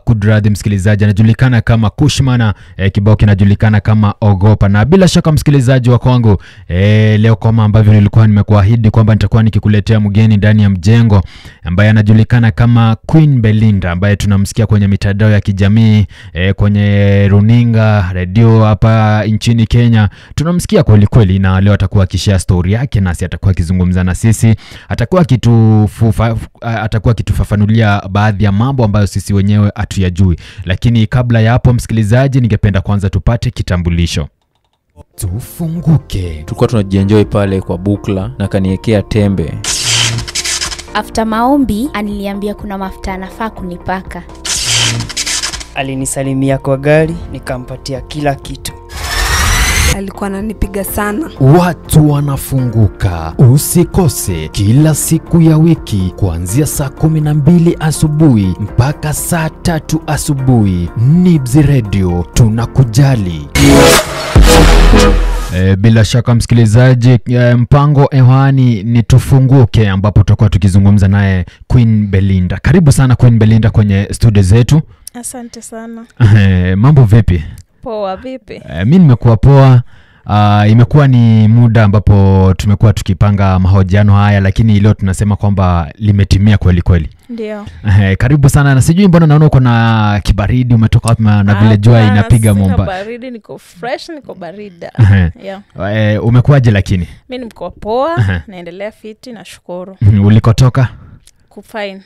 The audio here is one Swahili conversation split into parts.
Kudradhi msikilizaji, anajulikana kama Kushmana, kibao kinajulikana kama Ogopa. Na bila shaka msikilizaji wa kwangu, leo kama ambavyo nilikuwa nimekuahidi kwamba nitakuwa nikikuletea mgeni ndani ya mjengo ambaye anajulikana kama Queen Belinda, ambaye tunamsikia kwenye mitandao ya kijamii, kwenye runinga, radio hapa nchini Kenya. Tunamsikia kweli kweli, na leo atakuwa akishare story yake nasi, atakuwa akizungumza na sisi, atakuwa kitufafanulia baadhi ya mambo ambayo sisi wenyewe hatuyajui. Lakini kabla ya hapo msikilizaji, ningependa kwanza tupate kitambulisho. Tufunguke. Tulikuwa tunajienjoy pale kwa Bukla na kaniekea tembe. After maombi aliniambia kuna mafuta anafaa kunipaka. Alinisalimia kwa gari, nikampatia kila kitu. Alikuwa ananipiga sana. Watu wanafunguka. Usikose kila siku ya wiki kuanzia saa 12 asubuhi mpaka saa 3 asubuhi. Nibs Radio, tunakujali. Bila shaka msikilizaji, mpango hewani ni Tufunguke, ambapo tutakuwa tukizungumza naye Queen Belinda. Karibu sana Queen Belinda kwenye studio zetu. Asante sana. Mambo vipi? Poa, vipi? Mimi nimekuwa poa. Imekuwa ni muda ambapo tumekuwa tukipanga mahojiano haya, lakini leo tunasema kwamba limetimia kweli kweli. Ndio. Karibu sana, na sijui mbona naona uko na kibaridi, umetoka wapi na vile jua inapiga Mombasa. Baridi, niko fresh, niko barida. Yeah. Umekuaje lakini? Mimi niko poa, naendelea fiti, nashukuru. Ulikotoka? Kufine.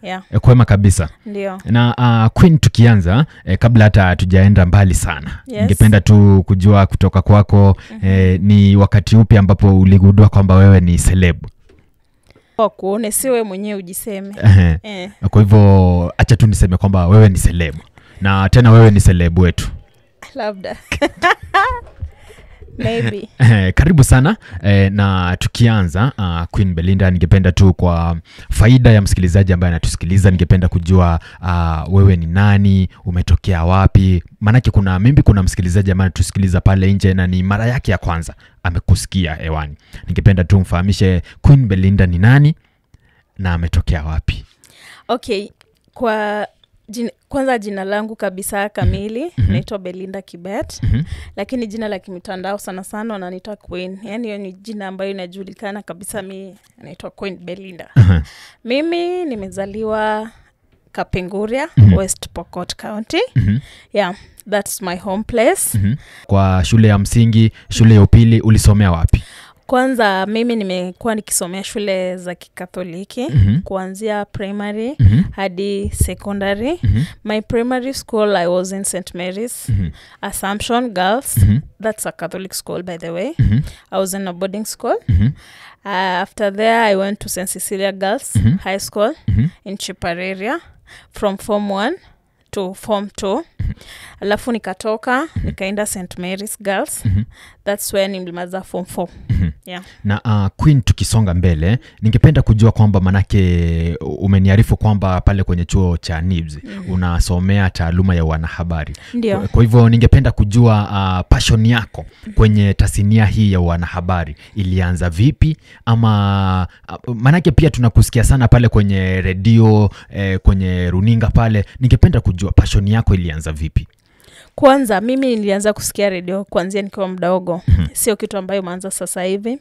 Yeah. Kwema kabisa. Ndio. Na Queen, tukianza kabla hata hatujaenda mbali sana, ningependa tu kujua kutoka kwako, ni wakati upi ambapo uligundua kwamba wewe ni celeb? Kwa kuone si wewe mwenyewe ujiseme. Kwa hivyo acha tu niseme kwamba wewe ni celeb. Na tena wewe ni celeb wetu. Labda. Maybe. Karibu sana. Na tukianza, Queen Belinda, ningependa tu kwa faida ya msikilizaji ambaye anatusikiliza, ningependa kujua wewe ni nani, umetokea wapi? Manake kuna msikilizaji ambaye anatusikiliza pale nje na ni mara yake ya kwanza amekusikia hewani. Ningependa tu mfahamishe Queen Belinda ni nani na ametokea wapi? Okay, kwanza jina langu kabisa kamili naitwa Belinda Kibet, lakini jina la kimitandao sana sana wananiita Queen. Yani hiyo ni jina ambayo inajulikana kabisa, mimi naitwa Queen Belinda. Mimi nimezaliwa Kapenguria, West Pokot County. Yeah, that's my home place. Kwa shule ya msingi, shule ya upili ulisomea wapi? Kwanza mimi nimekuwa nikisomea shule za Kikatoliki, kuanzia primary hadi secondary. My primary school I was in St. Mary's, Assumption Girls. That's a Catholic school, by the way. I was in a boarding school. After there I went to St. Cecilia Girls High School in Chipareria from Form 1 to Form 2. Alafu nikatoka nikaenda St. Mary's Girls. That's where nilimaliza Form 4. Yeah. Na Queen, tukisonga mbele, ningependa kujua kwamba manake umeniarifu kwamba pale kwenye chuo cha Nibs unasomea taaluma ya wanahabari. Ndio. Kwa hivyo ningependa kujua passion yako kwenye tasnia hii ya wanahabari ilianza vipi, ama manake pia tunakusikia sana pale kwenye radio, kwenye runinga pale. Ningependa kujua passion yako ilianza vipi? Kwanza mimi nilianza kusikia radio kuanzia nikiwa mdogo. Sio kitu ambayo maanza sasa hivi.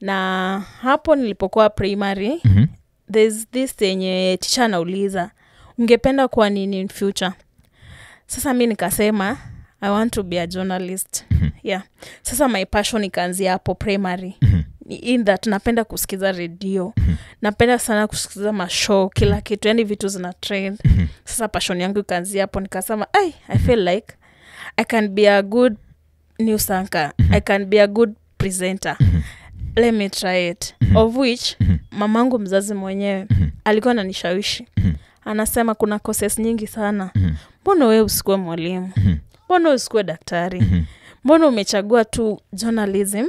Na hapo nilipokuwa primary, there's this yenye teacher anauliza, ungependa kuwa nini in future? Sasa mimi nikasema I want to be a journalist. Yeah. Sasa my passion ikaanzia hapo primary. In that napenda kusikiza radio. Napenda sana kusikiza mashow, kila kitu, yani vitu zina trend. Sasa passion yangu ikaanzia hapo, nikasema I feel like I can be a good news anchor. I can be a good presenter. Let me try it. Of which mamangu mzazi mwenyewe alikuwa ananishawishi. Anasema kuna courses nyingi sana. Mbona wewe usikuwe mwalimu? Mbona usikuwe daktari? Mbona umechagua tu journalism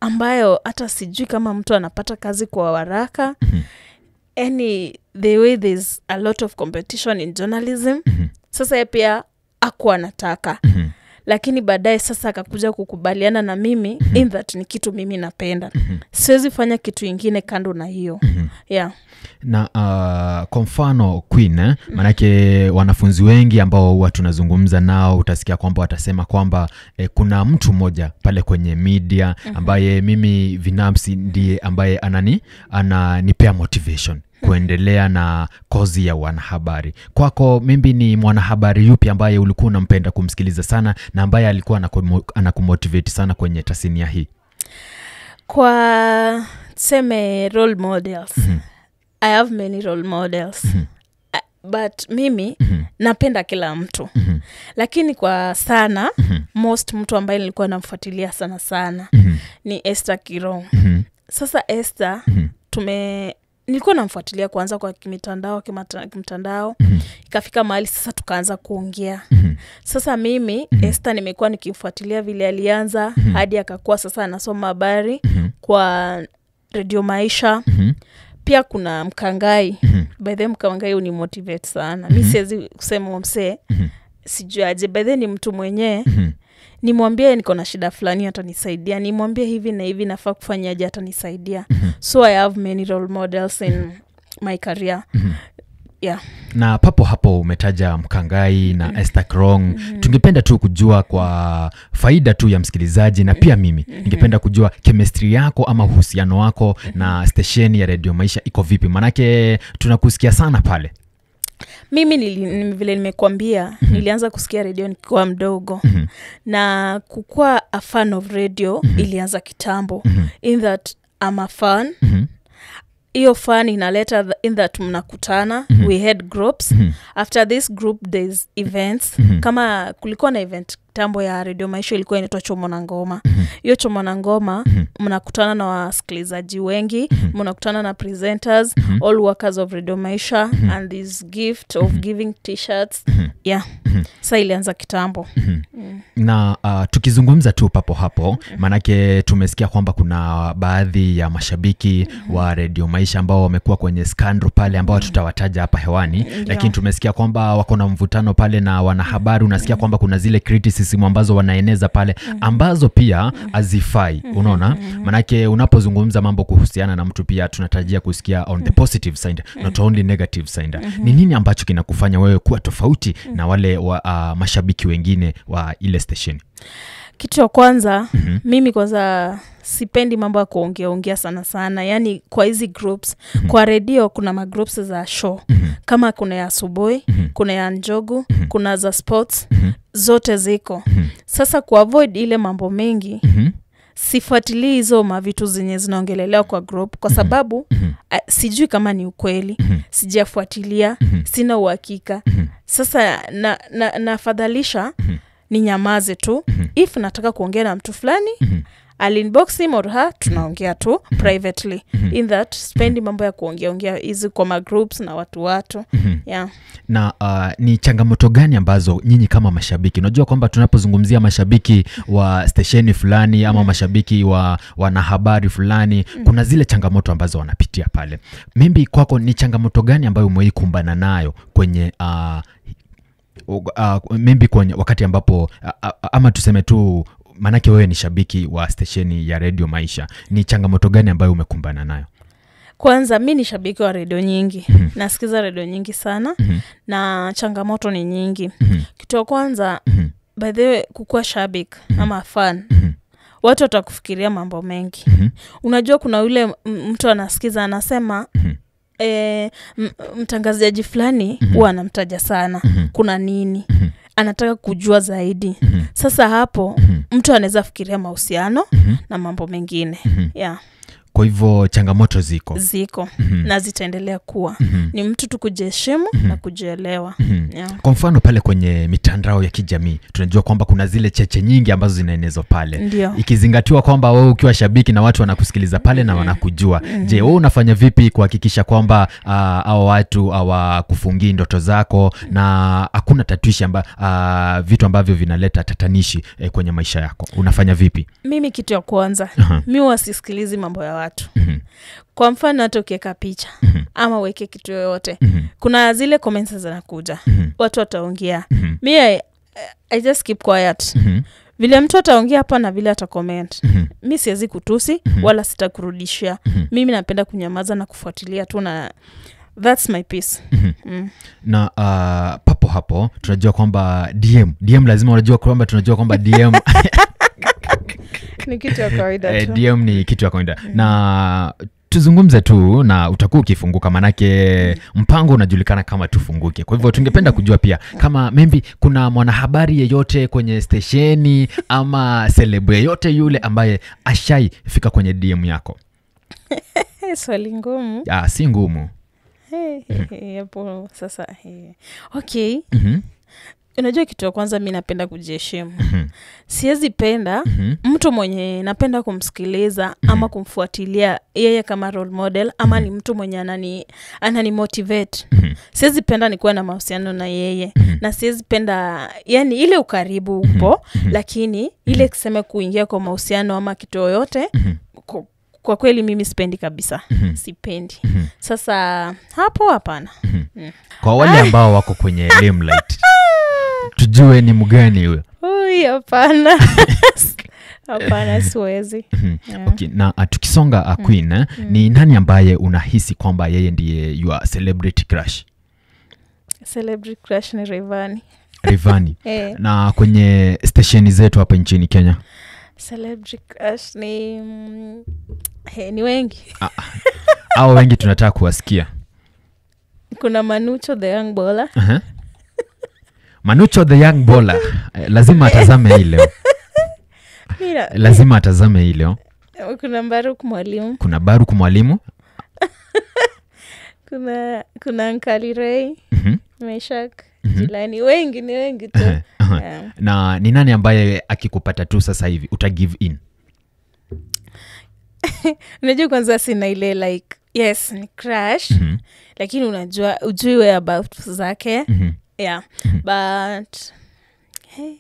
ambayo hata sijui kama mtu anapata kazi kwa haraka? The way there's a lot of competition in journalism. Sasa pia hakuwa anataka. lakini baadaye sasa akakuja kukubaliana na mimi in that ni kitu mimi napenda. Siwezi fanya kitu ingine kando na hiyo. Yeah. Na kwa mfano Queen, manake wanafunzi wengi ambao huwa tunazungumza nao utasikia kwamba watasema kwamba kuna mtu mmoja pale kwenye media ambaye mimi binafsi ndiye ambaye ananipea motivation kuendelea na kozi ya wanahabari. Kwako mimi ni mwanahabari yupi ambaye ulikuwa unampenda kumsikiliza sana na ambaye alikuwa anakumotivate sana kwenye tasnia hii? Kwa tuseme role models. I have many role models. But mimi napenda kila mtu. Lakini kwa sana most mtu ambaye nilikuwa namfuatilia sana ni Esther Kirong. Sasa Esther nilikuwa namfuatilia kwanza kwa kimtandao. Ikafika mahali sasa tukaanza kuongea. Sasa mimi Esther nimekuwa nikimfuatilia vile alianza hadi akakuwa sasa anasoma habari kwa Radio Maisha. Pia kuna Mkangai. By the way, Mkangai unimotivate sana. Mimi siwezi kusema msee. Sijui aje. By the way, ni mtu mwenye nimwambie niko na shida fulani atanisaidia. Nimwambie hivi na hivi nafaa kufanya aje atanisaidia. So I have many role models in my career. Yeah. Na papo hapo umetaja Mkangai na Esther Kirong. Tungependa tu kujua kwa faida tu ya msikilizaji na pia mimi ningependa kujua chemistry yako ama uhusiano wako na stesheni ya Radio Maisha iko vipi? Manake tunakusikia sana pale. Mimi vile nimekuambia nilianza kusikia radio nikiwa mdogo. Na kukua a fan of radio ilianza kitambo. In that I'm a fan. Iyo fan inaleta in that mnakutana. We had groups. After this group there's events. Kama kulikuwa na event tambo ya Radio Maisha ilikuwa inaitwa Chomo na Ngoma. Hiyo Chomo na Ngoma mnakutana na wasikilizaji wengi, mnakutana na presenters, all workers of Radio Maisha and this gift of giving t-shirts. Yeah. Sasa ilianza kitambo. Na tukizungumza tu papo hapo, manake tumesikia kwamba kuna baadhi ya mashabiki wa Radio Maisha ambao wamekuwa kwenye scandal pale ambao tutawataja hapa hewani, lakini tumesikia kwamba wako na mvutano pale na wanahabari. Unasikia kwamba kuna zile criticism ambazo wanaeneza pale ambazo pia hazifai. Unaona? Manake unapozungumza mambo kuhusiana na mtu pia tunatarajia kusikia on the positive side, not only negative side. Ni nini ambacho kinakufanya wewe kuwa tofauti na wale mashabiki wengine wa ile station? Kitu ya kwanza, mimi kwanza sipendi mambo ya kuongea sana. Yani kwa hizi groups, kwa radio kuna magroups za show. Kama kuna ya asubuhi, kuna ya njogu, kuna za sports, zote ziko. Sasa kuavoid ile mambo mengi, sifuatilii hizo mavitu zenye zinaongelelewa kwa group kwa sababu sijui kama ni ukweli, sijafuatilia, sina uhakika. Sasa nafadhalisha ni nyamaze tu. If nataka kuongea na mtu fulani, I'll inbox him or her, tunaongea tu privately. In that, spendi mambo ya kuongea hizi kwa magroups na watu. Yeah. Na ni changamoto gani ambazo nyinyi kama mashabiki, unajua kwamba tunapozungumzia mashabiki wa stesheni fulani ama mashabiki wa wanahabari fulani, kuna zile changamoto ambazo wanapitia pale. Maybe kwako ni changamoto gani ambayo umeikumbana nayo kwenye maybe kwenye wakati ambapo ama tuseme tu, manake wewe ni shabiki wa stesheni ya Radio Maisha, ni changamoto gani ambayo umekumbana nayo? Kwanza mimi ni shabiki wa radio nyingi. Nasikiza radio nyingi sana. Na changamoto ni nyingi. Kitu ya kwanza, by the way, kukua shabiki ama fan, watu watakufikiria mambo mengi. Unajua kuna yule mtu anasikiza anasema mtangazaji fulani huwa anamtaja sana. Kuna nini? Anataka kujua zaidi. Sasa hapo mtu anaweza fikiria mahusiano na mambo mengine. Yeah. Kwa hivyo changamoto ziko na zitaendelea kuwa. Ni mtu tu kujiheshimu na kujielewa. Yeah. Kwa mfano pale kwenye mitandao ya kijamii tunajua kwamba kuna zile cheche nyingi ambazo zinaenezwa pale. Ndiyo. Ikizingatiwa kwamba wewe ukiwa shabiki na watu wanakusikiliza pale na wanakujua. Je, wewe unafanya vipi kuhakikisha kwamba hao watu hawakufungii ndoto zako na hakuna tatuishi vitu ambavyo vinaleta tatanishi kwenye maisha yako? Unafanya vipi? Mimi kitu ya kwanza, mimi wasisikilizi mambo ya watu. Kwa mfano hata ukiweka picha ama weke kitu yoyote, kuna zile comments zinakuja. Watu wataongea. Mimi I just keep quiet. Mhm. Vile mtu ataongea hapa na vile atacomment. Mhm. Mi siwezi kutusi wala sitakurudishia. Mimi napenda kunyamaza na kufuatilia tu, na that's my peace. Na papo hapo tunajua kwamba DM lazima unajua kwamba tunajua kwamba DM Ni kitu ya kawaida tu. DM ni kitu ya kawaida. Na tuzungumze tu na utakuwa ukifunguka, manake mpango unajulikana kama tufunguke. Kwa hivyo tungependa kujua pia kama maybe kuna mwanahabari yeyote kwenye stesheni ama celebrity yeyote yule ambaye ashai fika kwenye DM yako. Swali ngumu. Si ngumu. Hapo sasa. Okay. Unajua kitu ya kwanza mimi napenda kujiheshimu. Siwezi penda mtu mwenye napenda kumsikiliza ama kumfuatilia yeye kama role model ama ni mtu mwenye anani motivate. Siwezi penda nikuwe na mahusiano na yeye. Na siwezi penda, yani ile ukaribu upo, lakini ile kusema kuingia kwa mahusiano ama kitu yoyote, kwa kweli mimi sipendi kabisa. Sipendi. Sasa hapo hapana. Kwa wale ambao wako kwenye limelight, tujue ni mgani huyo. Hapana. Hapana, siwezi. Okay, na tukisonga Queen, ni nani ambaye unahisi kwamba yeye ndiye your celebrity crush? Celebrity crush ni Rayvanny. Na kwenye stesheni zetu hapa nchini Kenya? Celebrity crush ni wengi. Hao wengi tunataka kuwasikia. Kuna Manucho the young baller. Manucho the young baller. Lazima atazame hii leo. Lazima atazame hii leo. Kuna Baruk Mwalimu. Kuna Baruk Mwalimu. kuna Ankali Ray. Meshak. Jilani. Wengi tu. Na ni nani ambaye akikupata tu sasa hivi uta give in? Unajua kwanza sina ile like, yes ni crush, lakini unajua ujui whereabouts zake. Yeah. But hey,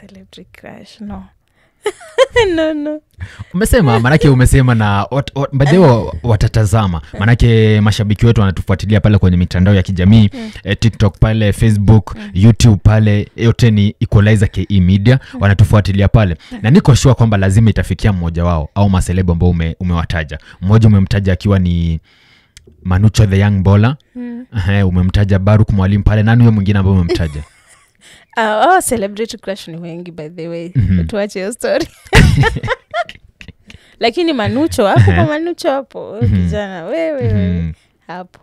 celebrity crush no. No. Umesema na baadhi watatazama. Manake mashabiki wetu wanatufuatilia pale kwenye mitandao ya kijamii, TikTok pale, Facebook, YouTube pale, yote ni Equalizer KE Media, wanatufuatilia pale. Na niko sure kwamba lazima itafikia mmoja wao au maselebo ambao umewataja. Mmoja umemtaja akiwa ni Manucho the young baller. Umemtaja Baruk Mwalimu pale. Nani huyo mwingine ambao umemtaja? Celebrity crush ni wengi by the way. Tuache hiyo story. Lakini Manucho hapo, kwa Manucho hapo, kijana wewe hapo.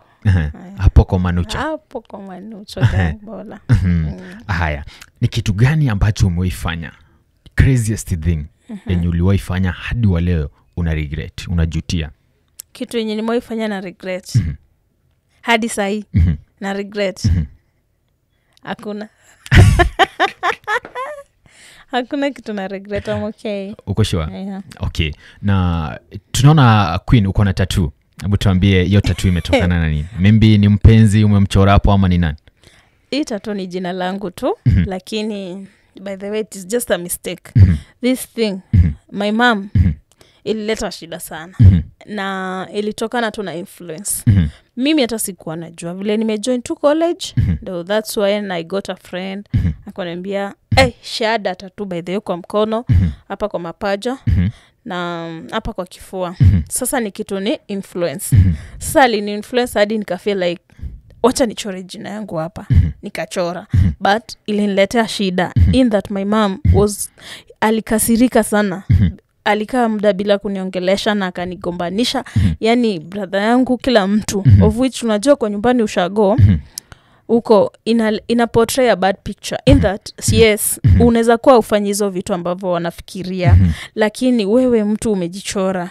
Hapo kwa Manucho. Hapo kwa Manucho bola. Haya, ni kitu gani ambacho umeifanya? Craziest thing yenye uliwaifanya hadi wa leo una regret, unajutia? Kitu yenye nimeifanya na regret. Hadi sahi na regret. Hakuna. Hakuna kitu na regret. I'm okay. Uko sure? Yeah. Okay. Na tunaona Queen uko na tattoo. Hebu tuambie hiyo tattoo imetokana na nini? Maybe ni mpenzi umemchora hapo ama ni nani? Hii tattoo ni jina langu tu, lakini by the way it is just a mistake. This thing my mom ilileta shida sana. Na ilitokana tu na influence. Mimi hata sikuwa najua. Vile nimejoin to college, though that's when I got a friend. Akaniambia, shada tattoo by the way kwa mkono, hapa kwa mapaja, na hapa kwa kifua. Sasa ni kitu ni influence. Sasa ni influence hadi nikafeel like wacha nichore jina yangu hapa. Nikachora. But iliniletea shida. In that my mom alikasirika sana. Alikaa muda bila kuniongelesha na akanigombanisha. Yani brother yangu, kila mtu, of which unajua kwa nyumbani ushago uko ina portray a bad picture. In that yes, unaweza kuwa ufanye hizo vitu ambavyo wanafikiria, lakini wewe mtu umejichora.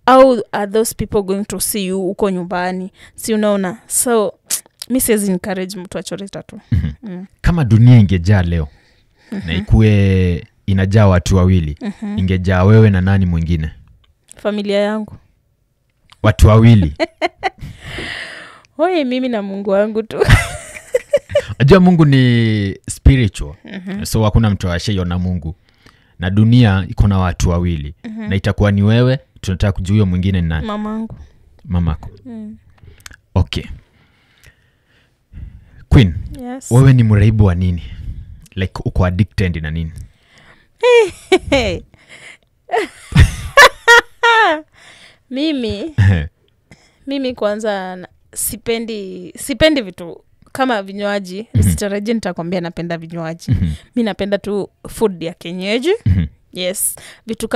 How are those people going to see you uko nyumbani? Si unaona? So mi siwezi encourage mtu achore tattoo. Kama dunia ingejaa leo na ikue inajaa watu wawili, ingejaa wewe na nani mwingine? Familia yangu. Watu wawili? Mimi na Mungu wangu tu. Ajua Mungu ni spiritual. So hakuna mtu ashayeona Mungu. Na dunia iko na watu wawili. Na itakuwa ni wewe, tunataka kujua huyo mwingine ni nani? Mamangu. Mamako. Okay. Queen, yes. Wewe ni mraibu wa nini? Like uko addicted na nini? Mimi kwanza sipendi vitu kama vinywaji. Sitarajia nitakwambia napenda vinywaji. Mimi napenda tu food ya kienyeji. Yes, vitu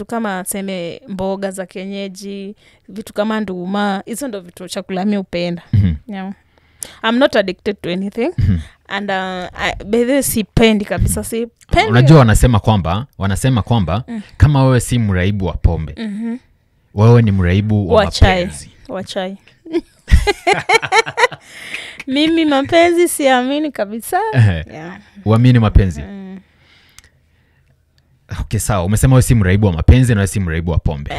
kama seme mboga za kienyeji, vitu kama nduma, hizo ndo vitu chakula mimi upenda. Yeah. I'm not addicted to anything. And sipendi kabisa, sipendi. Unajua wanasema kwamba kama wewe si mraibu wa pombe, wewe ni mraibu wa mapenzi. Wa chai. Mimi mapenzi siamini kabisa. Yeah. Uamini mapenzi? Okay, sawa. Umesema wewe si mraibu wa mapenzi na wewe si mraibu wa pombe.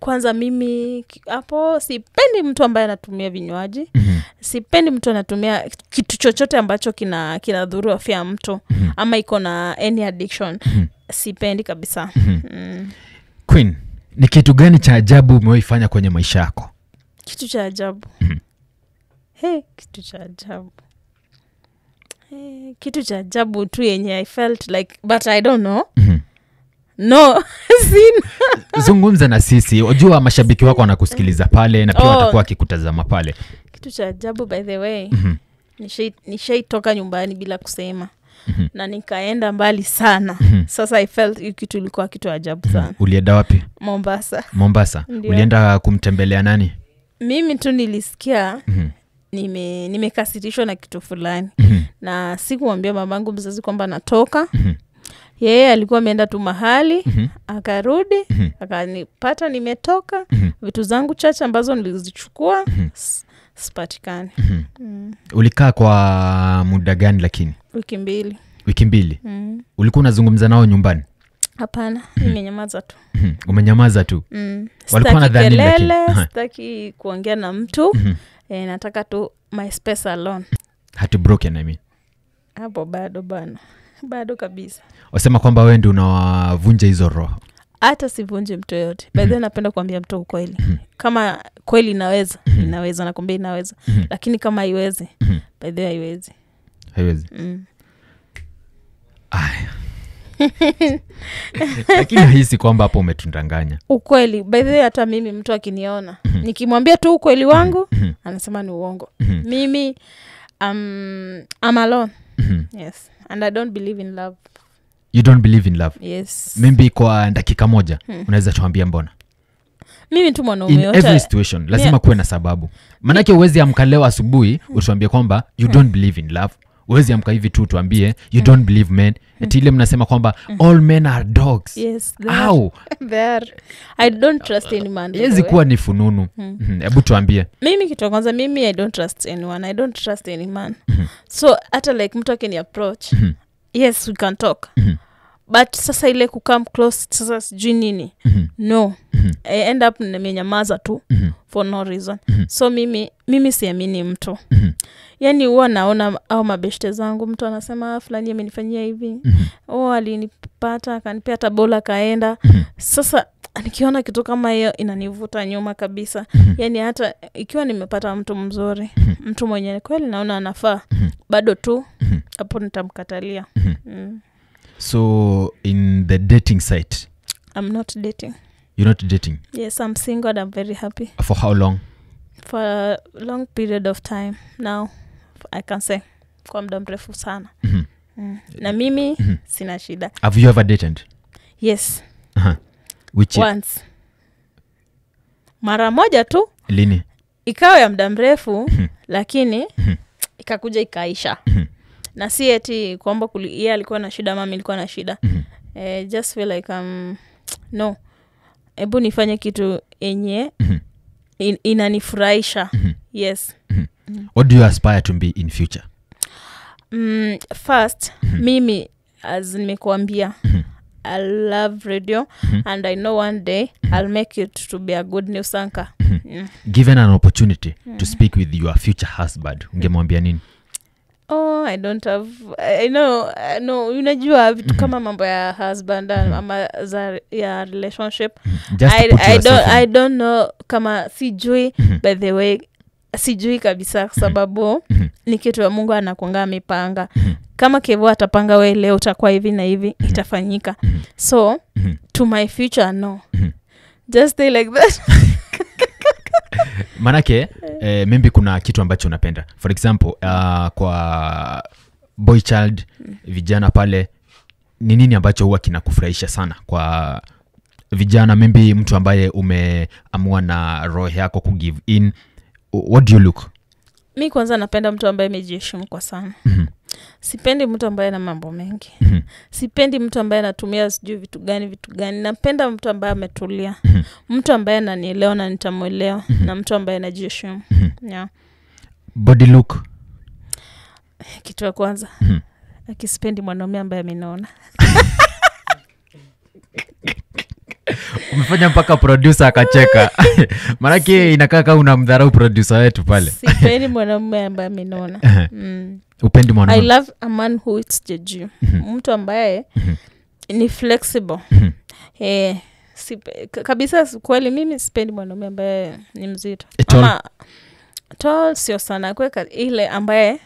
Kwanza mimi hapo sipendi mtu ambaye anatumia vinywaji. Sipendi mtu anatumia kitu chochote ambacho kinadhuru afya ya mtu ama iko na any addiction. Sipendi kabisa. Queen, ni kitu gani cha ajabu umewaifanya kwenye maisha yako? Kitu cha ajabu. Kitu cha ajabu. Kitu cha ajabu tu yenye I felt like, but I don't know. No. Zungumza na sisi. Unajua mashabiki wako wanakusikiliza pale na pia watakuwa wakikutazama pale. Kitu cha ajabu, by the way. Nishaitoka nyumbani bila kusema. Na nikaenda mbali sana. Sasa I felt kitu ilikuwa kitu ajabu sana. Ulienda wapi? Mombasa. Ulienda kumtembelea nani? Mimi tu nilisikia nimekasirishwa na kitu fulani. Na sikumwambia mamangu mzazi kwamba natoka. Yeye alikuwa ameenda tu mahali, akarudi, akanipata nimetoka, vitu zangu chache ambazo nilizichukua sipatikani. Ulikaa kwa muda gani lakini? Wiki mbili. Ulikuwa unazungumza nao nyumbani? Hapana, nimenyamaza tu. Umenyamaza tu? Walikuwa nadhani lakini sitaki kuongea na mtu. Nataka tu my space alone. Heartbroken, I mean. Hapo bado kabisa. Wasema kwamba wewe ndio unawavunja hizo roho. Hata sivunje mtu yote. By the way, napenda kuambia mtu ukweli. Kama kweli inaweza nakwambia inaweza. Lakini kama haiwezi, by the way haiwezi. Lakini hisi kwamba hapo umetundanganya. Ukweli, by the way, hata mimi mtu akiniona nikimwambia tu ukweli wangu anasema ni uongo. Mimi I'm alone. Yes, and I don't believe in love. You don't believe in love? Yes. Mimi kwa dakika moja unaweza tuambia mbona? Mimi tu mwanaume yote. In every situation lazima kuwe na sababu. Manake uwezi amka leo asubuhi utuambie kwamba you don't believe in love. Uwezi amka hivi tu tuambie you don't believe men. Eti ile mnasema kwamba all men are dogs. Yes. They are. I don't trust any man. Yezi kuwa ni fununu. Hebu tuambie. Mimi kitu kwanza I don't trust anyone. I don't trust any man. So hata like mtu akini approach. Yes, we can talk. But sasa ile kukam close sasa sijui nini. No. I end up nimenyamaza tu for no reason. So mimi siamini mtu. Yani huwa naona au mabeshte zangu mtu anasema fulani amenifanyia hivi. Alinipata akanipea tabola kaenda. Sasa nikiona kitu kama hiyo inanivuta nyuma kabisa. Yani hata ikiwa nimepata mtu mzuri, mtu mwenye kweli naona anafaa, bado tu hapo nitamkatalia. So in the dating site, I'm not dating. You're not dating? Yes, I'm single and I'm very happy. For how long? For a long period of time now, I can say. Kwa muda mrefu sana. Na mimi sina shida. Have you ever dated? Yes. Which once. Mara moja tu. Lini? Ikawa ya muda mrefu lakini ikakuja ikaisha. Na si eti kwamba yeye alikuwa na shida, mimi nilikuwa na shida. Just feel like no. Ebu nifanye kitu yenye inanifurahisha. Yes. What do you aspire to be in future? First, mimi as nimekuambia, I love radio and I know one day I'll make it to be a good news anchor. Given an opportunity to speak with your future husband, ungemwambia nini? I don't have, no, unajua vitu kama mambo ya husband ama ya relationship. I don't know kama sijui, by the way, sijui kabisa sababu ni kitu ya Mungu anakuanga amepanga. kama Kevo atapanga we leo utakuwa hivi na hivi, itafanyika. So to my future, no, just stay like that. Manake maybe kuna kitu ambacho unapenda, for example kwa boy child, vijana pale, ni nini ambacho huwa kinakufurahisha sana kwa vijana? Maybe mtu ambaye umeamua na roho yako ku give in, what do you look? Mi kwanza napenda mtu ambaye amejiheshimu kwa sana. Sipendi mtu ambaye ana mambo mengi. Sipendi mtu ambaye anatumia sijui vitu gani. Napenda mtu ambaye ametulia. Mtu ambaye ananielewa na nitamuelewa, na mtu ambaye anajiheshimu. Yeah. Body look? Kitu ya kwanza, akisipendi mwanaume ambaye amenona. Umefanya mpaka producer akacheka. Manake inakaa kama unamdharau producer wetu pale. Sipendi mwanaume ambaye amenona. Upendi mwanaume? I love a man who eats jeju. Mtu ambaye ni flexible. Kabisa kweli mimi sipendi mwanaume ambaye ni mzito. Ama tall sio sana, kwa ile ambaye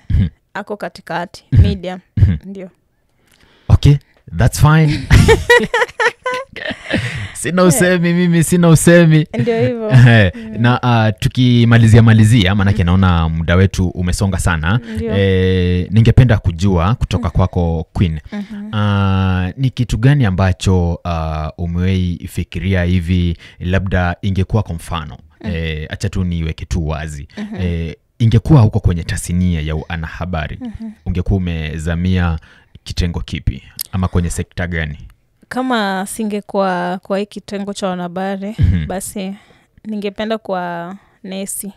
ako katikati, medium. Ndio. Okay, that's fine. Sina usemi mimi, sina usemi. Ndio hivyo. Na tukimalizia manake naona muda wetu umesonga sana. Ningependa kujua kutoka kwako Queen, ni kitu gani ambacho umewahi fikiria hivi labda ingekuwa kwa mfano, acha tu niweke tu wazi, ingekuwa huko kwenye tasnia ya wanahabari, ungekuwa umezamia kitengo kipi ama kwenye sekta gani? Kama singekuwa kwa hiki kitengo cha wanahabari, basi ningependa kwa nesi.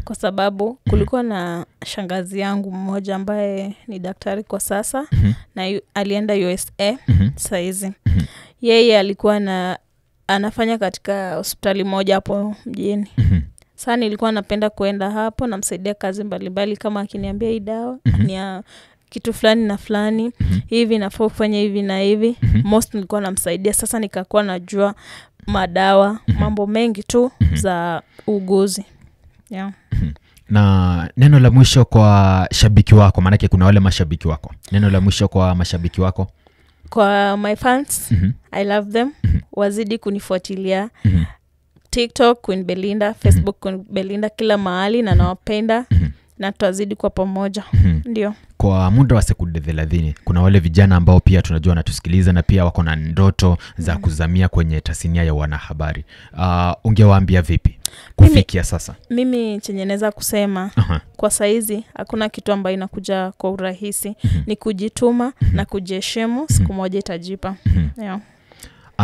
Kwa sababu kulikuwa na shangazi yangu mmoja ambaye ni daktari kwa sasa, na alienda USA saizi. Yeye alikuwa anafanya katika hospitali moja hapo mjini. Sasa nilikuwa napenda kuenda hapo na msaidia kazi mbalimbali, kama akiniambia hii dawa ni ya kitu fulani na fulani, hivi nafaa kufanya hivi na hivi. Most nilikuwa namsaidia. Sasa nikakuwa najua madawa, mambo mengi tu za uuguzi. Yeah. Na neno la mwisho kwa shabiki wako, maana kuna wale mashabiki wako. Neno la mwisho kwa mashabiki wako? Kwa my fans, I love them. Wazidi kunifuatilia. TikTok Queen Belinda, Facebook Queen Belinda, kila mahali, na nawapenda. Na tutazidi kwa pamoja. Ndio. Kwa muda wa sekunde 30, kuna wale vijana ambao pia tunajua natusikiliza na pia wako na ndoto za kuzamia kwenye tasnia ya wanahabari. Ungewaambia vipi kufikia sasa? Mimi chenye naweza kusema, kwa saizi hakuna kitu ambayo inakuja kwa urahisi. Ni kujituma na kujiheshimu, siku moja itajipa. Yeah.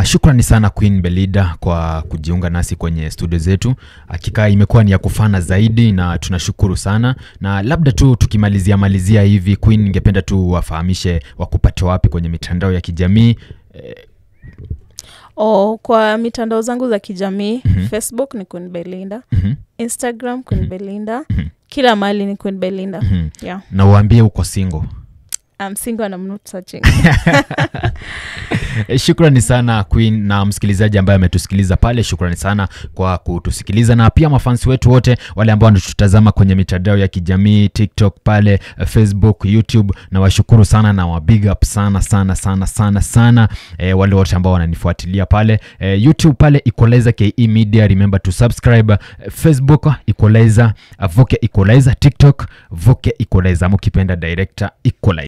Shukrani sana Queen Belinda kwa kujiunga nasi kwenye studio zetu. Hakika imekuwa ni ya kufana zaidi na tunashukuru sana. Na labda tu tukimalizia hivi, Queen, ningependa tu wafahamishe wakupate wapi kwenye mitandao ya kijamii. Kwa mitandao zangu za kijamii, Facebook ni Queen Belinda, Instagram Queen Belinda, kila mahali ni Queen Belinda. Yeah. Na uambie uko single. I'm single and I'm not searching. Shukrani sana Queen, na msikilizaji ambaye ametusikiliza pale, shukrani sana kwa kutusikiliza, na pia mafansi wetu wote wale ambao wanatutazama kwenye mitandao ya kijamii, TikTok pale, Facebook, YouTube, na washukuru sana na wa big up sana wale wote ambao wananifuatilia pale YouTube pale Equalizer KE Media. Remember to subscribe. Facebook Equalizer, Voke Equalizer, TikTok Voke Equalizer, mkipenda director Equalizer.